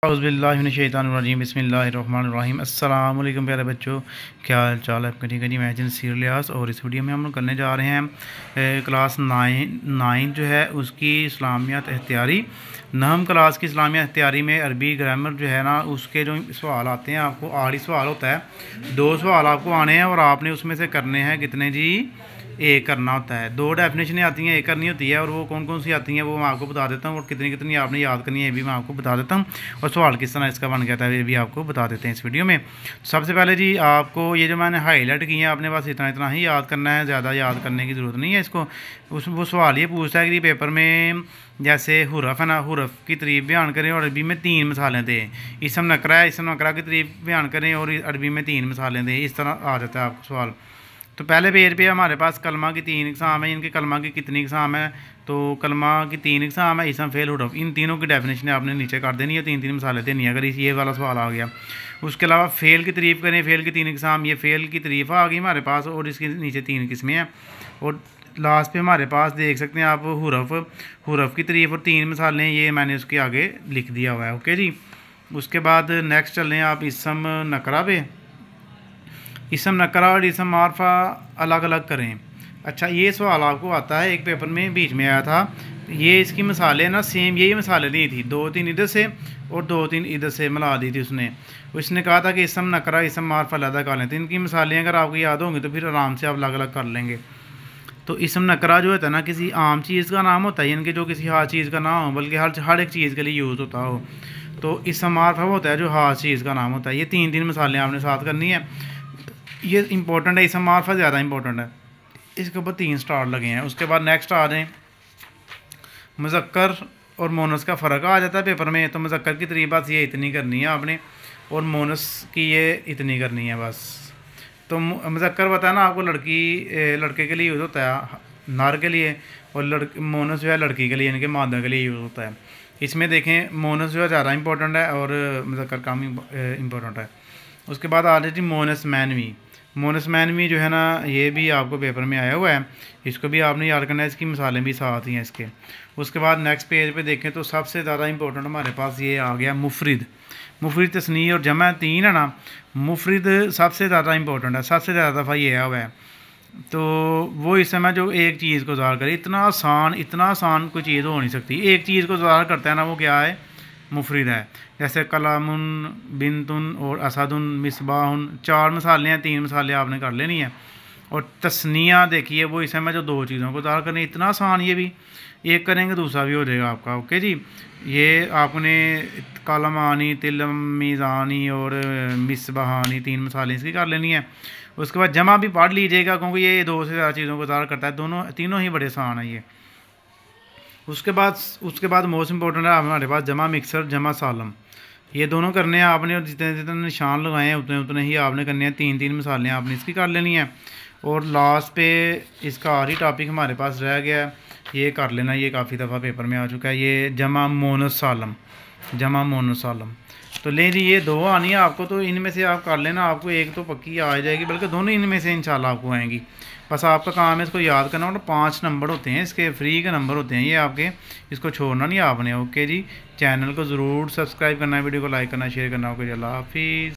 औज़ुबिल्लाहिमिनश्शैतानिर्रजीम बिस्मिल्लाहिर्रहमानिर्रहीम। अस्सलाम वालेकुम प्यारे बच्चों, क्या हाल चाल है आपका? ठीक है जी, मैं नसीर इलियास और इस वीडियो में हम लोग करने जा रहे हैं क्लास नाइन जो है उसकी इस्लामियात एख्तियारी। नहम क्लास की इस्लामियात एख्तियारी में अरबी ग्रामर जो है ना उसके जो सवाल आते हैं, आपको 8 सवाल होता है। 2 सवाल आपको आने हैं और आपने उसमें से करने हैं कितने जी? एक करना होता है। 2 डेफिनेशनें आती हैं, एक करनी होती है। और वो कौन कौन सी आती हैं वो मैं आपको बता देता हूँ, और कितनी कितनी आपने याद करनी है ये भी मैं आपको बता देता हूँ, और सवाल किस तरह इसका बन गया था ये भी आपको बता देते हैं इस वीडियो में। सबसे पहले जी आपको ये जो मैंने हाईलाइट किए हैं आपने बस इतना इतना ही याद करना है, ज़्यादा याद करने की ज़रूरत नहीं है इसको। वो सवाल ये पूछता है कि पेपर में जैसे हुरफ है ना, हुरफ की तारीफ बयान करें और अरबी में 3 मिसालें दें। इसम नकरा है, इसम नकरा की तारीफ बयान करें और अरबी में 3 मिसालें दें। इस तरह आ जाता है आपको सवाल। तो पहले पेज पे हमारे पास कलमा की 3 इकसाम है। इनके कलमा की कितनी इकसाम है? तो कलमा की 3 इकसाम है, इसम फेल हुरफ। इन तीनों की डेफिनेशन आपने नीचे कर देनी है, 3 मिसालें देनी है अगर ये वाला सवाल आ गया। उसके अलावा फ़ेल की तारीफ़ करें, फ़ेल की 3 इकसाम, ये फ़ेल की तारीफ़ आ गई हमारे पास और इसके नीचे 3 किस्में हैं। और लास्ट पे हमारे पास देख सकते हैं आप हुरफ की तारीफ़ और 3 मिसालें, ये मैंने उसके आगे लिख दिया हुआ है। ओके जी, उसके बाद नेक्स्ट चल रहे हैं आप इसम नकरा पे। इसम नकरा और इसम मारफा अलग अलग करें। अच्छा, ये सवाल आपको आता है, एक पेपर में बीच में आया था। ये इसकी मिसालें ना सेम यही मिसालें दी थी, 2-3 इधर से और 2-3 इधर से मिला दी थी उसने कहा था कि इसम नकरा इसम मारफा अलग कर लें। तो इनकी मिसालें अगर आपको याद होंगी तो फिर आराम से आप अलग अलग कर लेंगे। तो इसम नकरा जो होता है ना किसी आम चीज़ का नाम होता है, यानी कि जो किसी खास चीज़ का नाम हो, बल्कि हर एक चीज़ के लिए यूज़ होता हो। तो इसम मारफा होता है जो खास चीज़ का नाम होता है। ये 3 मिसालें आपने साथ करनी है। ये इंपॉर्टेंट है, इसम मारफा ज़्यादा इंपॉर्टेंट है, इसके ऊपर 3 स्टार लगे हैं। उसके बाद नेक्स्ट आ जाएँ, मुज़क्कर और मोनस का फ़र्क आ जाता है पेपर में। तो मुज़क्कर की तारीफ़ बस ये इतनी करनी है आपने, और मोनस की ये इतनी करनी है बस। तो मुज़क्कर बताया ना आपको लड़के के लिए यूज़ होता है, नर के लिए, और मोनस जो है लड़की के लिए, यानी कि मादा के लिए यूज़ होता है। इसमें देखें मोनस जो है ज़्यादा इंपॉर्टेंट है और मुज़क्कर कम इम्पोर्टेंट है। उसके बाद आ जाती मोनस मैनवी। मोनस मैनवी जो है ना ये भी आपको पेपर में आया हुआ है, इसको भी आपने याद करना है, इसकी मिसालें भी साथ ही हैं इसके। उसके बाद नेक्स्ट पेज पे देखें तो सबसे ज़्यादा इंपॉर्टेंट हमारे पास ये आ गया मुफरिद। मुफरिद तस्नी और जमा 3 है ना, मुफरिद सबसे ज़्यादा इंपॉर्टेंट है, सबसे ज़्यादा दफ़ा ये आया हुआ है। तो वो इस समय जो एक चीज़ को ज़ाहिर करे, इतना आसान कोई चीज़ हो नहीं सकती। एक चीज़ को ज़ाहिर करता है ना, वो क्या है? मुफरिद है। जैसे कलामुन, बिनतुन और असदुन, मिसबाहुन, 4 मिसालें हैं, 3 मिसालें आपने कर लेनी है। और तस्निया देखिए वो इस समय जो 2 चीज़ों को ज़ाहिर करने, इतना आसान, ये भी एक करेंगे दूसरा भी हो जाएगा आपका। ओके जी, ये आपने कलमानी, तिलमीज़ानी और मिसबाहानी 3 मिसालें इसकी कर लेनी है। उसके बाद जमा भी पढ़ लीजिएगा, क्योंकि ये 2 से ज़्यादा चीज़ों को ज़ाहिर करता है, तीनों ही बड़े आसान है ये। उसके बाद मोस्ट इंपॉर्टेंट है हमारे पास जमा मिक्सर, जमा सालम। ये दोनों करने हैं आपने, और जितने जितने निशान लगाए हैं उतने उतने ही आपने करने हैं। 3 मिसालें आपने इसकी कर लेनी है। और लास्ट पे इसका आखिरी टॉपिक हमारे पास रह गया है, ये कर लेना, ये काफ़ी दफ़ा पेपर में आ चुका है, ये जमा मोनस सालम। तो ले जी, ये 2 आनी है आपको, तो इनमें से आप कर लेना, आपको एक तो पक्की आ जाएगी, बल्कि दोनों इनमें से इंशाल्लाह आपको आएंगी। बस आपका काम है इसको याद करना। और 5 नंबर होते हैं इसके, फ्री के नंबर होते हैं ये आपके, इसको छोड़ना नहीं आपने। ओके जी, चैनल को ज़रूर सब्सक्राइब करना है, वीडियो को लाइक करना, शेयर करना। ओके जी, अल्लाह हाफिज़।